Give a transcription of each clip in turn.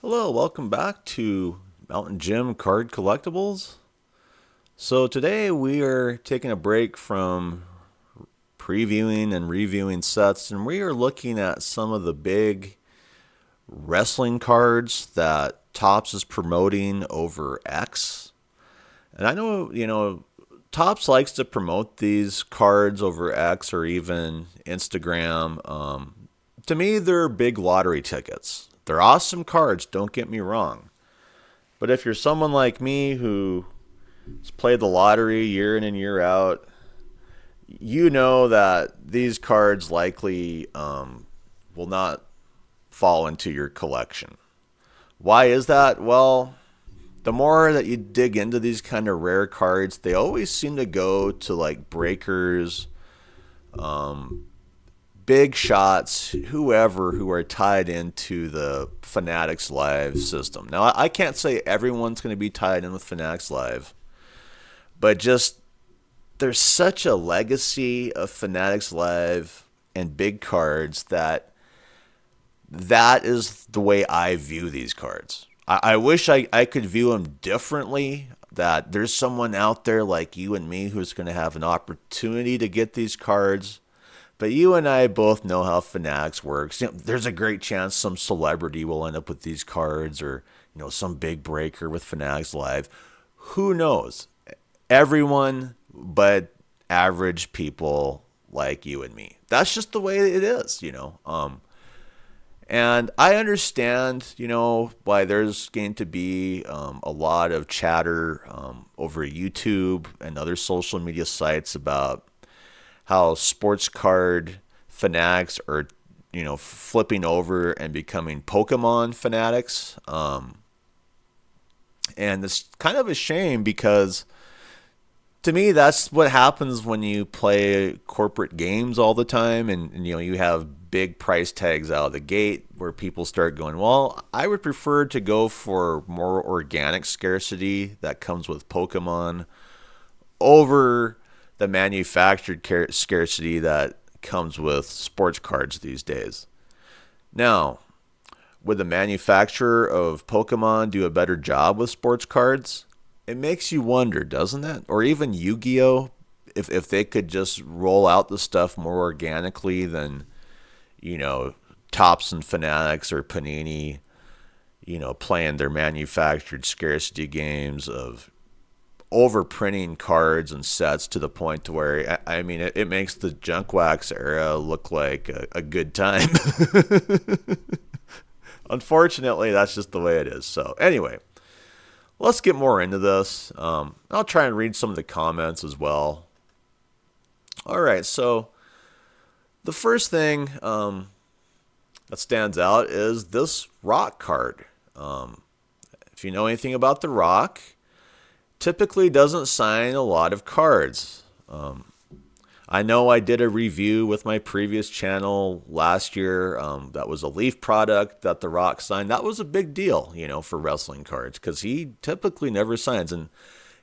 Hello, welcome back to Mountain Gym Card Collectibles. So today we are taking a break from previewing and reviewing sets, and we are looking at some of the big wrestling cards that Topps is promoting over X. And I know, Topps likes to promote these cards over X or even Instagram. To me, they're big lottery tickets. They're awesome cards, don't get me wrong. But if you're someone like me who has played the lottery year in and year out, you know that these cards likely will not fall into your collection. Why is that? Well, the more that you dig into these kind of rare cards, they always seem to go to like breakers, big shots, whoever who are tied into the Fanatics Live system. Now, I can't say everyone's going to be tied in with Fanatics Live, but just there's such a legacy of Fanatics Live and big cards that is the way I view these cards. I wish I could view them differently, that there's someone out there like you and me who's going to have an opportunity to get these cards. But you and I both know how Fanatics works. There's a great chance some celebrity will end up with these cards, or some big breaker with Fanatics Live. Who knows? Everyone but average people like you and me. That's just the way it is. And I understand, why there's going to be a lot of chatter over YouTube and other social media sites about how sports card fanatics are, flipping over and becoming Pokemon fanatics. And it's kind of a shame because to me, that's what happens when you play corporate games all the time and you have big price tags out of the gate where people start going, well, I would prefer to go for more organic scarcity that comes with Pokemon over the manufactured scarcity that comes with sports cards these days. Now, would the manufacturer of Pokemon do a better job with sports cards? It makes you wonder, doesn't it? Or even Yu-Gi-Oh! If they could just roll out the stuff more organically than, Topps and Fanatics or Panini, playing their manufactured scarcity games of overprinting cards and sets to the point to where it makes the junk wax era look like a good time. Unfortunately, that's just the way it is. So anyway, let's get more into this. I'll try and read some of the comments as well. All right, so the first thing that stands out is this Rock card. If you know anything about the Rock, typically doesn't sign a lot of cards. I know I did a review with my previous channel last year. That was a Leaf product that The Rock signed. That was a big deal, for wrestling cards because he typically never signs. And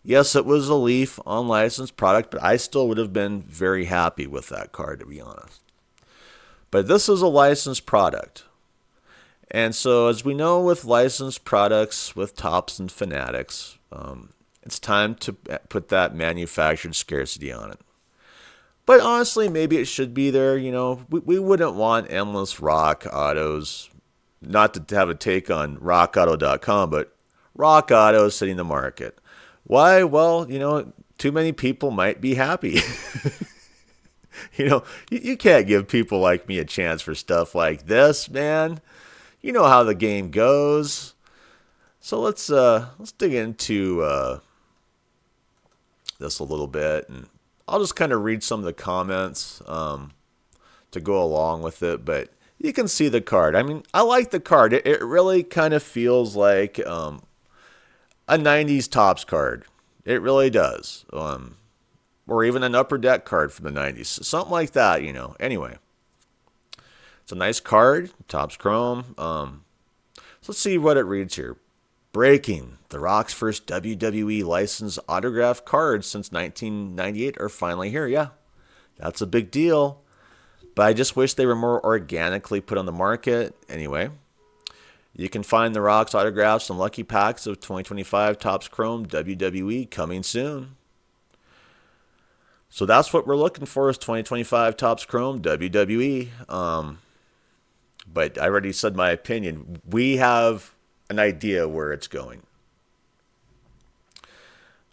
yes, it was a Leaf unlicensed product, but I still would have been very happy with that card, to be honest. But this is a licensed product. And so as we know with licensed products with Topps and Fanatics, it's time to put that manufactured scarcity on it. But honestly, maybe it should be there. We wouldn't want endless Rock autos. Not to have a take on rockauto.com, but Rock Auto is hitting the market. Why? Well, too many people might be happy. You can't give people like me a chance for stuff like this, man. You know how the game goes. So let's dig into this a little bit, and I'll just kind of read some of the comments to go along with it. But you can see the card. I like the card. It really kind of feels like a 90s Topps card. It really does. Or even an Upper Deck card from the 90s. Something like that, Anyway, it's a nice card. Topps Chrome. So let's see what it reads here. Breaking. The Rock's first WWE licensed autograph cards since 1998 are finally here. Yeah, that's a big deal. But I just wish they were more organically put on the market. Anyway, You can find The Rock's autographs and lucky packs of 2025 Topps Chrome WWE coming soon. So that's what we're looking for is 2025 Topps Chrome WWE. But I already said my opinion. We have an idea where it's going.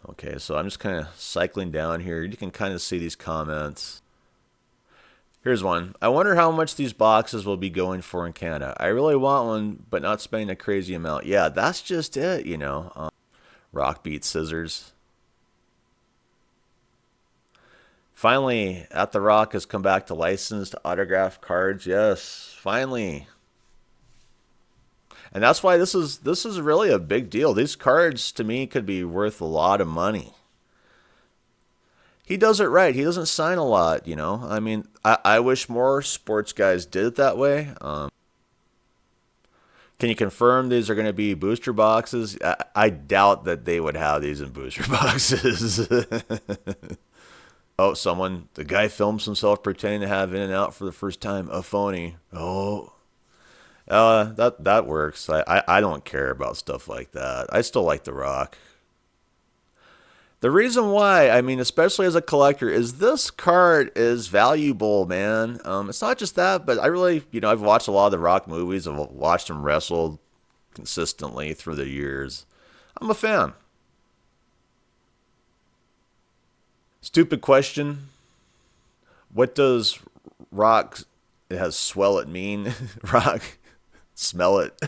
Okay, so I'm just kind of cycling down here. You can kind of see these comments. Here's one. I wonder how much these boxes will be going for in Canada. I really want one, but not spending a crazy amount. Yeah, that's just it, you know. Rock beats scissors. Finally, At The Rock has come back to licensed autograph cards. Yes, finally. And that's why this is really a big deal. These cards, to me, could be worth a lot of money. He does it right. He doesn't sign a lot, you know. I mean, I wish more sports guys did it that way. Can you confirm these are going to be booster boxes? I doubt that they would have these in booster boxes. Oh, the guy films himself pretending to have In-N-Out for the first time. A phony. Oh. That works. I don't care about stuff like that. I still like The Rock. The reason why, I mean, especially as a collector, is this card is valuable, man. It's not just that, but I really, I've watched a lot of The Rock movies. I've watched him wrestle consistently through the years. I'm a fan. Stupid question. What does Rock, it has swell it mean? Rock, smell it.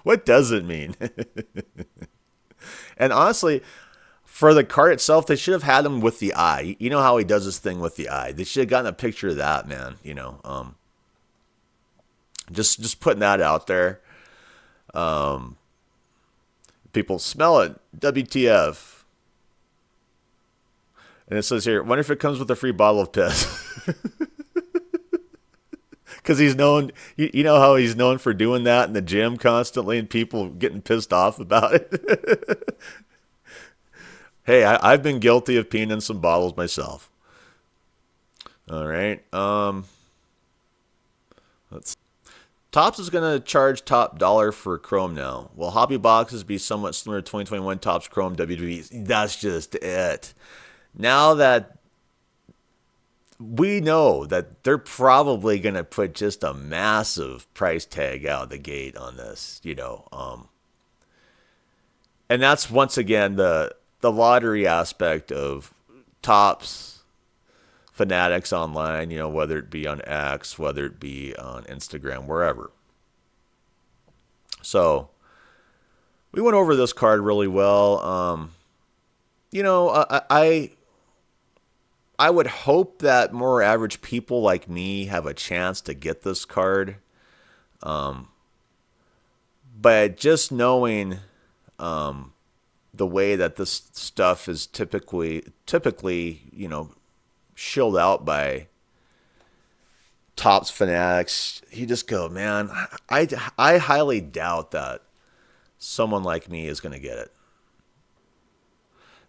What does it mean? And honestly, for the card itself, they should have had him with the eye. You know how he does his thing with the eye. They should have gotten a picture of that, man. Just putting that out there. People smell it. WTF. And it says here, wonder if it comes with a free bottle of piss. Because he's known, you know how he's known for doing that in the gym constantly and people getting pissed off about it? Hey, I've been guilty of peeing in some bottles myself. All right. Topps is going to charge top dollar for Chrome now. Will hobby boxes be somewhat similar to 2021 Topps Chrome WWE? That's just it. Now that we know that they're probably going to put just a massive price tag out of the gate on this, and that's once again the lottery aspect of Topps fanatics online, whether it be on X, whether it be on Instagram, wherever. So we went over this card really well. I would hope that more average people like me have a chance to get this card. But just knowing the way that this stuff is typically, shilled out by Topps fanatics, you just go, man, I highly doubt that someone like me is going to get it.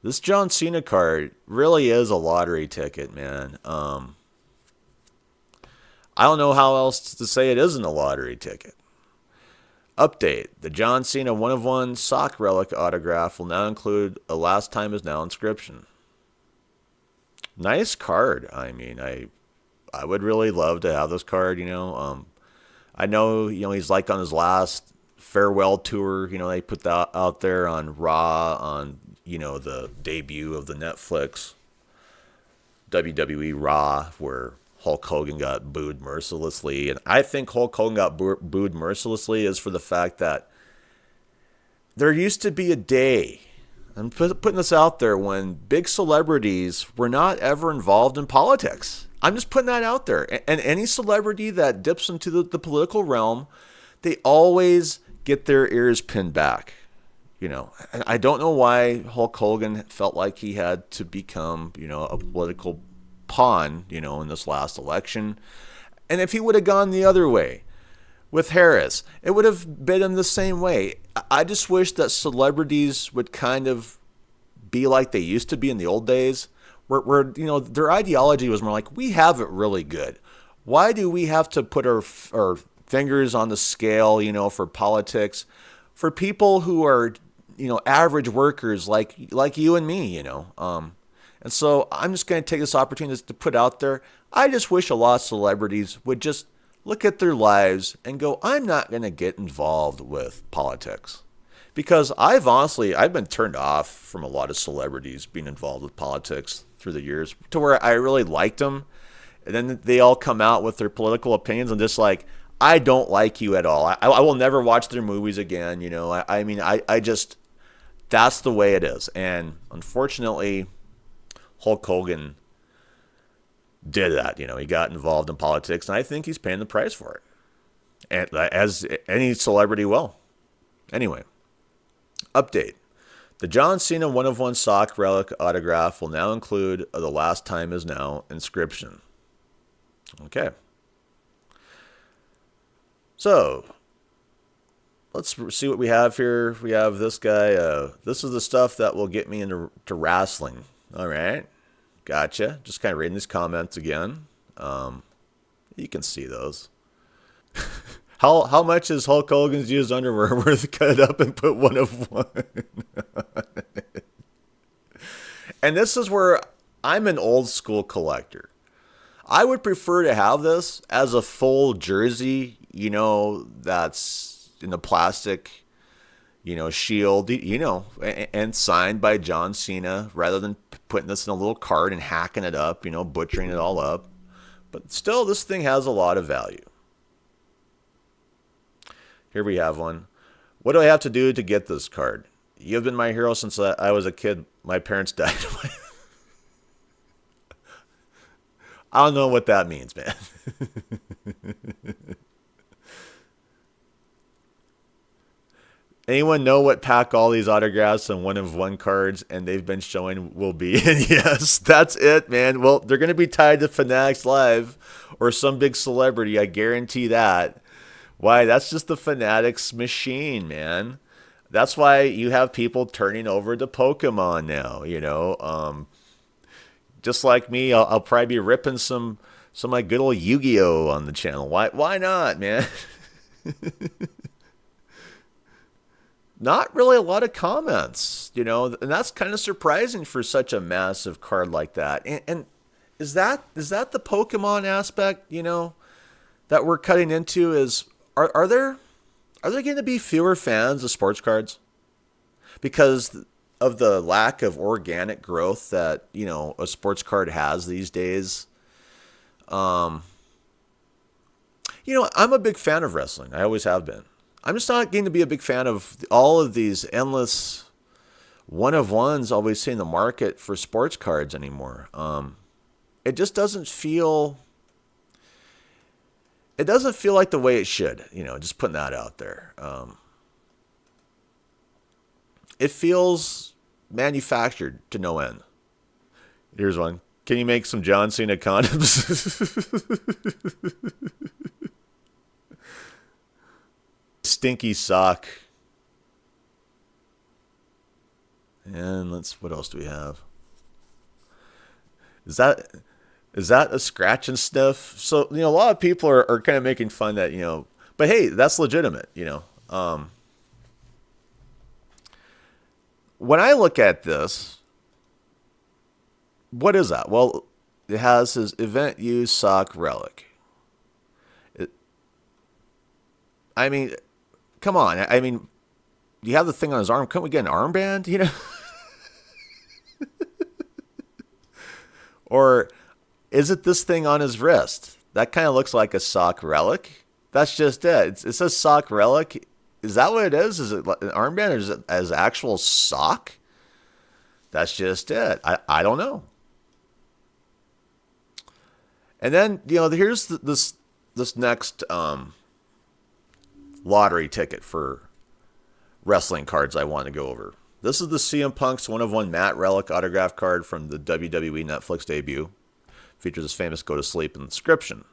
This John Cena card really is a lottery ticket, man. I don't know how else to say it isn't a lottery ticket. Update. The John Cena 1-of-1 sock relic autograph will now include a last time is now inscription. Nice card. I mean, I would really love to have this card, I know, he's like on his last farewell tour, they put that out there on Raw, on the debut of the Netflix WWE Raw, where Hulk Hogan got booed mercilessly. And I think Hulk Hogan got booed mercilessly is for the fact that there used to be a day, I'm putting this out there, when big celebrities were not ever involved in politics. I'm just putting that out there. And any celebrity that dips into the political realm, they always get their ears pinned back. I don't know why Hulk Hogan felt like he had to become, a political pawn, in this last election. And if he would have gone the other way with Harris, it would have been him the same way. I just wish that celebrities would kind of be like they used to be in the old days, where their ideology was more like, we have it really good. Why do we have to put our fingers on the scale, for politics, for people who are, average workers like you and me. And so I'm just going to take this opportunity to put out there. I just wish a lot of celebrities would just look at their lives and go, I'm not going to get involved with politics. Because I've been turned off from a lot of celebrities being involved with politics through the years to where I really liked them. And then they all come out with their political opinions and just like, I don't like you at all. I will never watch their movies again. I just, that's the way it is. And unfortunately, Hulk Hogan did that. He got involved in politics, and I think he's paying the price for it, and as any celebrity will. Anyway, update. The John Cena 1 of 1 sock relic autograph will now include the last time is now inscription. Okay. So, let's see what we have here. We have this guy. This is the stuff that will get me into wrestling. All right. Gotcha. Just kind of reading these comments again. You can see those. How much is Hulk Hogan's used underwear worth? Cut it up and put 1 of 1. And this is where I'm an old school collector. I would prefer to have this as a full jersey, that's in the plastic, shield, and signed by John Cena, rather than putting this in a little card and hacking it up, butchering it all up. But still, this thing has a lot of value. Here we have one. What do I have to do to get this card? You've been my hero since I was a kid. My parents died. I don't know what that means, man. Anyone know what pack all these autographs and 1 of 1 cards and they've been showing will be? And yes, that's it, man. Well, they're going to be tied to Fanatics Live or some big celebrity. I guarantee that. Why? That's just the Fanatics machine, man. That's why you have people turning over to Pokemon now, just like me, I'll probably be ripping some like good old Yu-Gi-Oh on the channel. Why not, man? Not really a lot of comments, and that's kind of surprising for such a massive card like that. And is that the Pokemon aspect, that we're cutting into? Are there going to be fewer fans of sports cards because of the lack of organic growth that a sports card has these days? I'm a big fan of wrestling. I always have been. I'm just not going to be a big fan of all of these endless 1 of 1s always see in the market for sports cards anymore. It just doesn't feel. It doesn't feel like the way it should. Just putting that out there. It feels manufactured to no end. Here's one. Can you make some John Cena condoms? Stinky sock. And what else do we have? Is that a scratch and sniff? So, a lot of people are kind of making fun that, but hey, that's legitimate, When I look at this, what is that? Well, it has his event use sock relic. Come on. You have the thing on his arm. Couldn't we get an armband, Or is it this thing on his wrist? That kind of looks like a sock relic. That's just it. It says sock relic. Is that what it is? Is it an armband or is it as actual sock? That's just it. I don't know. And then, here's this next lottery ticket for wrestling cards I want to go over. This is the CM Punk's 1 of 1 matte relic autograph card from the WWE Netflix debut. Features his famous go to sleep inscription.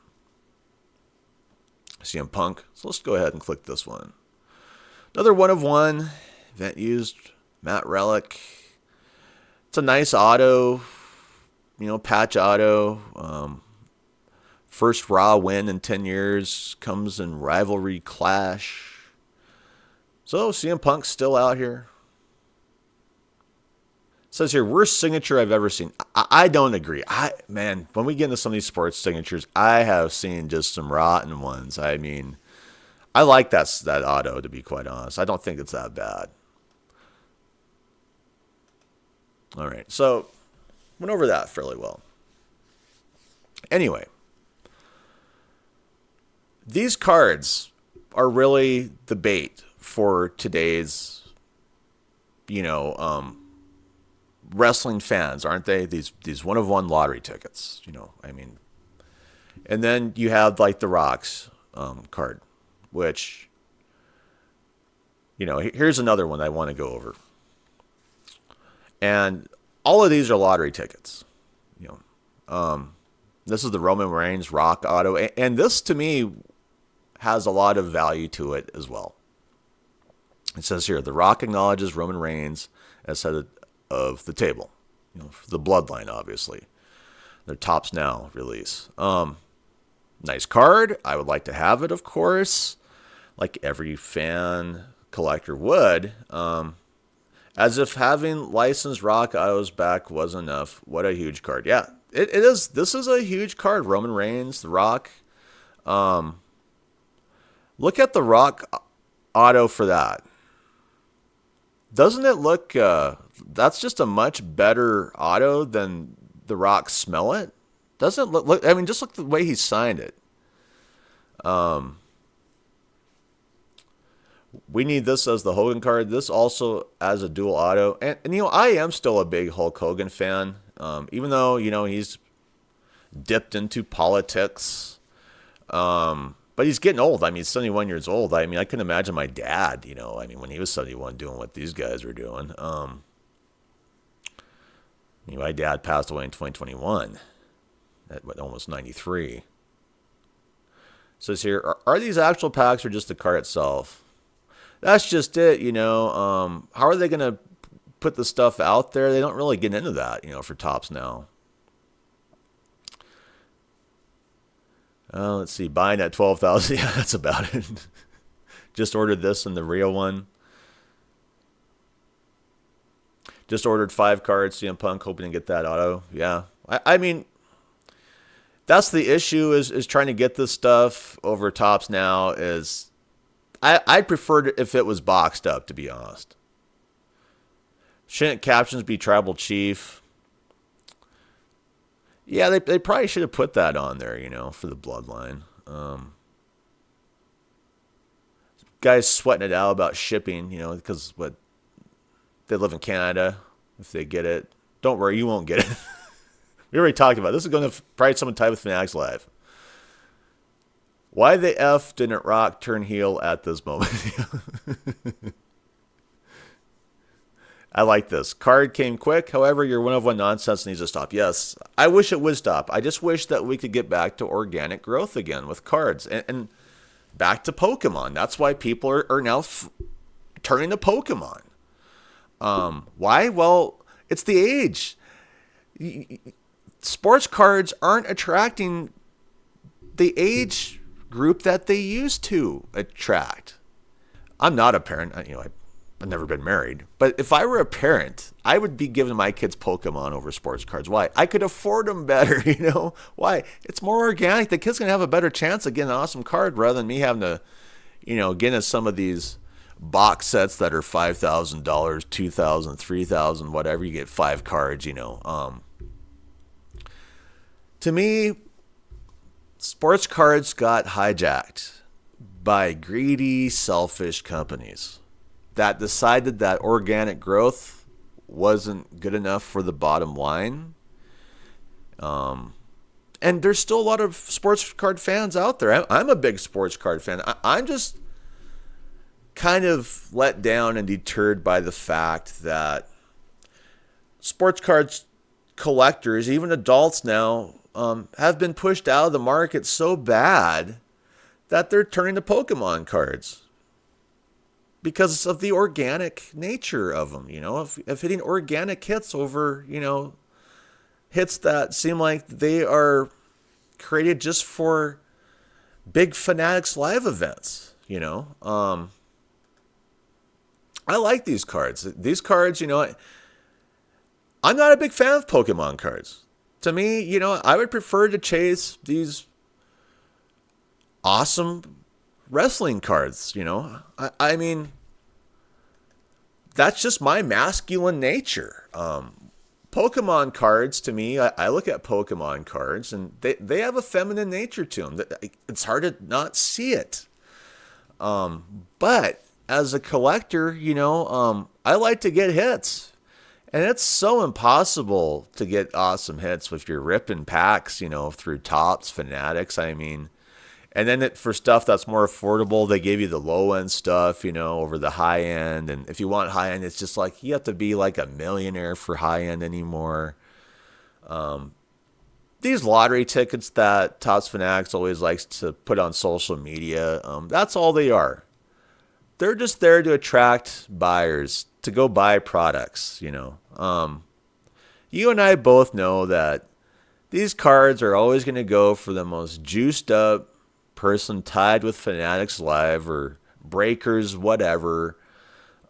CM Punk. So let's go ahead and click this one. Another 1 of 1 event used matte relic. It's a nice auto, patch auto. First Raw win in 10 years comes in rivalry clash. So CM Punk's still out here. It says here, worst signature I've ever seen. I don't agree. Man, when we get into some of these sports signatures, I have seen just some rotten ones. I mean, I like that auto, to be quite honest. I don't think it's that bad. All right, so went over that fairly well. Anyway, these cards are really the bait for today's, wrestling fans, aren't they? These one-of-one lottery tickets, I mean. And then you have like the Rock's card, which, here's another one I want to go over. And all of these are lottery tickets. This is the Roman Reigns Rock auto, and this to me has a lot of value to it as well. It says here, The Rock acknowledges Roman Reigns as head of the table. For the bloodline, obviously. Their Tops Now release. Nice card. I would like to have it, of course, like every fan collector would. As if having licensed Rock autos back wasn't enough. What a huge card. Yeah, it is. This is a huge card. Roman Reigns, The Rock. Look at the Rock auto for that. Doesn't it look, that's just a much better auto than The Rock Smell It? Doesn't it look, I mean, just look at the way he signed it. We need this as the Hogan card. This also as a dual auto. And I am still a big Hulk Hogan fan. Even though, he's dipped into politics. But he's getting old. I mean, he's 71 years old. I mean, I couldn't imagine my dad, when he was 71 doing what these guys were doing. My dad passed away in 2021 at almost 93. So it's here, are these actual packs or just the card itself? That's just it, How are they going to put the stuff out there? They don't really get into that, for Tops Now. Let's see, buying at 12,000. Yeah, that's about it. Just ordered this in the real one. Just ordered 5 cards, CM Punk, hoping to get that auto. Yeah, I mean, that's the issue is trying to get this stuff over Tops Now. Is I'd prefer if it was boxed up, to be honest. Shouldn't captions be Tribal Chief? Yeah, they probably should have put that on there, for the bloodline. Guys sweating it out about shipping, because they live in Canada. If they get it, don't worry, you won't get it. We already talked about it. This is going to probably someone type with Fanatics Live. Why the F didn't Rock turn heel at this moment? I like this. Card came quick. However, your one-of-one nonsense needs to stop. Yes, I wish it would stop. I just wish that we could get back to organic growth again with cards. And back to Pokemon. That's why people are now turning to Pokemon. Why? Well, it's the age. Sports cards aren't attracting the age group that they used to attract. I'm not a parent. I've never been married. But if I were a parent, I would be giving my kids Pokemon over sports cards. Why? I could afford them better, Why? It's more organic. The kid's going to have a better chance of getting an awesome card rather than me having to, get into some of these box sets that are $5,000, $2,000, $3,000, whatever. You get 5 cards, To me, sports cards got hijacked by greedy, selfish companies that decided that organic growth wasn't good enough for the bottom line. And there's still a lot of sports card fans out there. I'm a big sports card fan. I'm just kind of let down and deterred by the fact that sports cards collectors, even adults now, have been pushed out of the market so bad that they're turning to Pokemon cards. Because of the organic nature of them, of hitting organic hits over, hits that seem like they are created just for big Fanatics Live events, I like these cards. These cards, I'm not a big fan of Pokemon cards. To me, I would prefer to chase these awesome wrestling cards, I mean, that's just my masculine nature. Pokemon cards, to me, I look at Pokemon cards, and they have a feminine nature to them. It's hard to not see it. But as a collector, I like to get hits. And it's so impossible to get awesome hits if you're ripping packs, through Topps, Fanatics. I mean, and then for stuff that's more affordable, they give you the low end stuff, over the high end. And if you want high end, it's just like you have to be like a millionaire for high end anymore. These lottery tickets that Topps Fanatics always likes to put on social media, that's all they are. They're just there to attract buyers to go buy products, You and I both know that these cards are always going to go for the most juiced up person tied with Fanatics Live or breakers, whatever,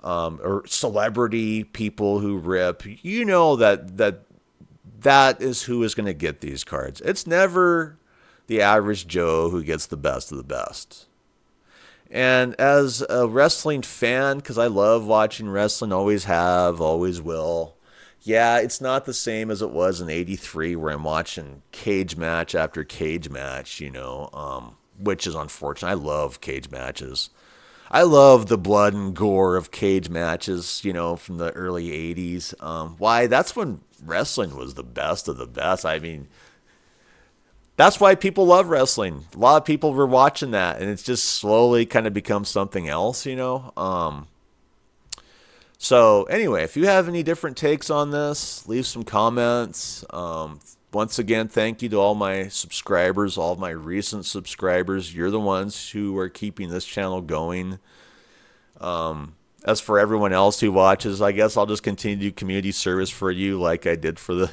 or celebrity people who rip. That is who is going to get these cards. It's never the average Joe who gets the best of the best. And as a wrestling fan, because I love watching wrestling, always have, always will. Yeah, it's not the same as it was in '83 where I'm watching cage match after cage match, which is unfortunate. I love cage matches. I love the blood and gore of cage matches, from the early '80s. Why? That's when wrestling was the best of the best. I mean, that's why people love wrestling. A lot of people were watching that, and it's just slowly kind of become something else, So anyway, if you have any different takes on this, leave some comments. Once again, thank you to all my subscribers, all of my recent subscribers. You're the ones who are keeping this channel going. As for everyone else who watches, I guess I'll just continue to do community service for you like I did for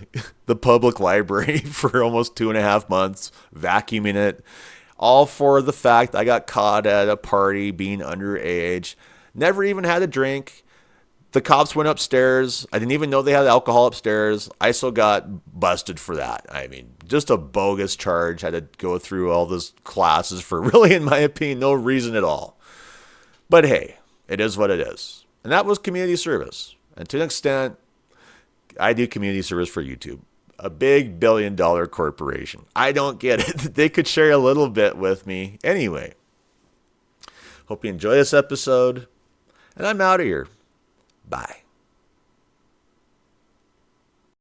the public library for almost 2.5 months, vacuuming it. All for the fact I got caught at a party being underage. Never even had a drink. The cops went upstairs. I didn't even know they had alcohol upstairs. I still got busted for that. I mean, just a bogus charge. Had to go through all those classes for really, in my opinion, no reason at all. But hey, it is what it is. And that was community service. And to an extent, I do community service for YouTube. A big billion-dollar corporation. I don't get it. They could share a little bit with me. Anyway, hope you enjoy this episode. And I'm out of here. Bye.